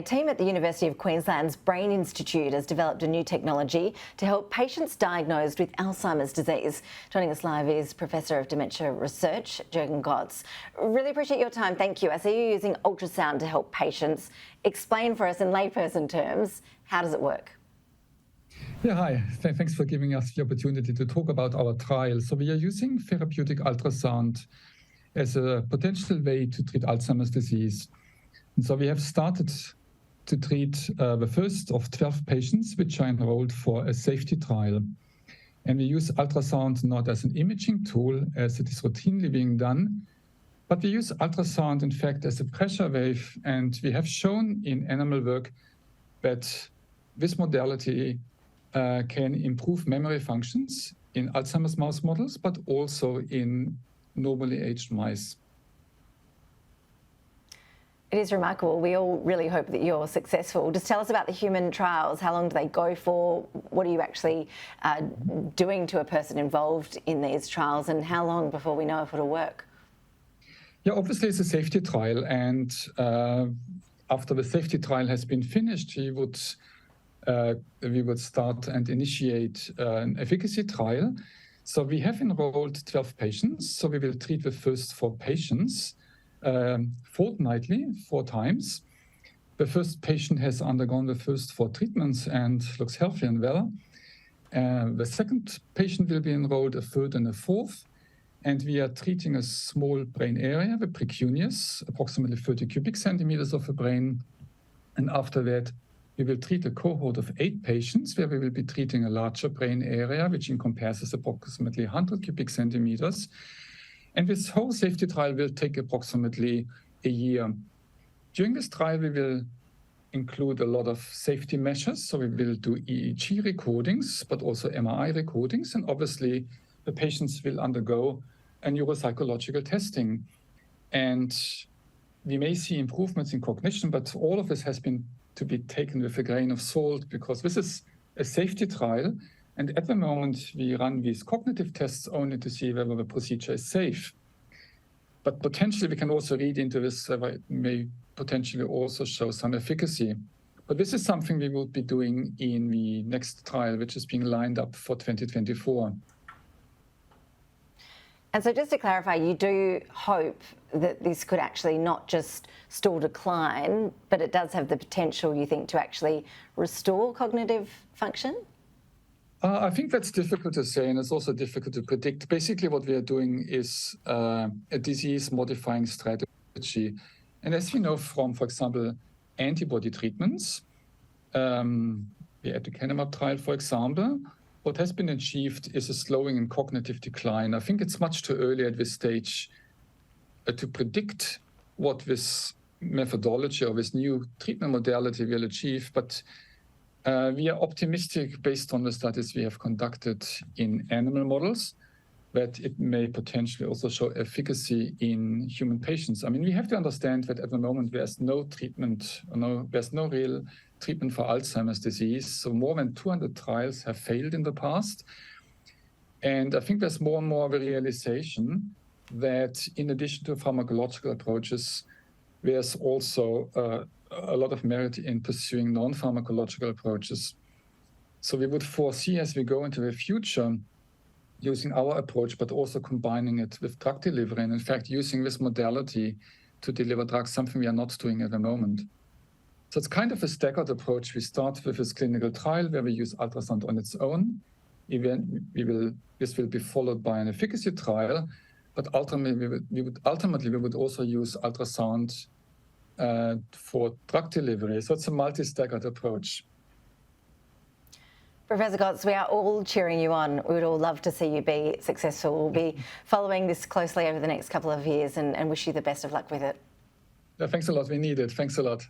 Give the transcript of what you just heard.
A team at the University of Queensland's Brain Institute has developed a new technology to help patients diagnosed with Alzheimer's disease. Joining us live is Professor of Dementia Research, Jurgen Gotz. Really appreciate your time, thank you. I see you using ultrasound to help patients. Explain for us in layperson terms, how does it work? Yeah, hi. Thanks for giving us the opportunity to talk about our trial. So we are using therapeutic ultrasound as a potential way to treat Alzheimer's disease. And so we have started to treat the first of 12 patients which are enrolled for a safety trial. And we use ultrasound not as an imaging tool, as it is routinely being done, but we use ultrasound, in fact, as a pressure wave. And we have shown in animal work that this modality can improve memory functions in Alzheimer's mouse models, but also in normally aged mice. It is remarkable. We all really hope that you're successful. Just tell us about the human trials. How long do they go for? What are you actually doing to a person involved in these trials, and how long before we know if it'll work? Yeah, obviously it's a safety trial, and after the safety trial has been finished, we would start and initiate an efficacy trial. So we have enrolled 12 patients. So we will treat the first 4 patients fortnightly, 4 times. The first patient has undergone the first 4 treatments and looks healthy and well. The second patient will be enrolled, a third and a fourth. And we are treating a small brain area, the precuneus, approximately 30 cubic centimeters of the brain. And after that, we will treat a cohort of 8 patients where we will be treating a larger brain area, which encompasses approximately 100 cubic centimeters. And this whole safety trial will take approximately a year. During this trial, we will include a lot of safety measures. So we will do EEG recordings, but also MRI recordings. And obviously, the patients will undergo a neuropsychological testing. And we may see improvements in cognition, but all of this has been to be taken with a grain of salt, because this is a safety trial. And at the moment, we run these cognitive tests only to see whether the procedure is safe. But potentially, we can also read into this, it may potentially also show some efficacy. But this is something we will be doing in the next trial, which is being lined up for 2024. And so just to clarify, you do hope that this could actually not just stall decline, but it does have the potential, you think, to actually restore cognitive function? I think that's difficult to say, and it's also difficult to predict. Basically, what we are doing is a disease-modifying strategy. And as we know from, for example, antibody treatments, the aducanumab trial, for example, what has been achieved is a slowing in cognitive decline. I think it's much too early at this stage to predict what this methodology or this new treatment modality will achieve, but we are optimistic based on the studies we have conducted in animal models that it may potentially also show efficacy in human patients. I mean, we have to understand that at the moment there's no treatment, there's no real treatment for Alzheimer's disease. So more than 200 trials have failed in the past. And I think there's more and more of a realization that in addition to pharmacological approaches, there's also a lot of merit in pursuing non-pharmacological approaches. So we would foresee as we go into the future using our approach, but also combining it with drug delivery, and in fact using this modality to deliver drugs, something we are not doing at the moment. So it's kind of a staggered approach. We start with this clinical trial where we use ultrasound on its own. This will be followed by an efficacy trial, but ultimately we would also use ultrasound for drug delivery. So it's a multi-staggered approach. Professor Gotz, we are all cheering you on. We would all love to see you be successful. We'll be following this closely over the next couple of years and wish you the best of luck with it. Yeah, thanks a lot. We need it. Thanks a lot.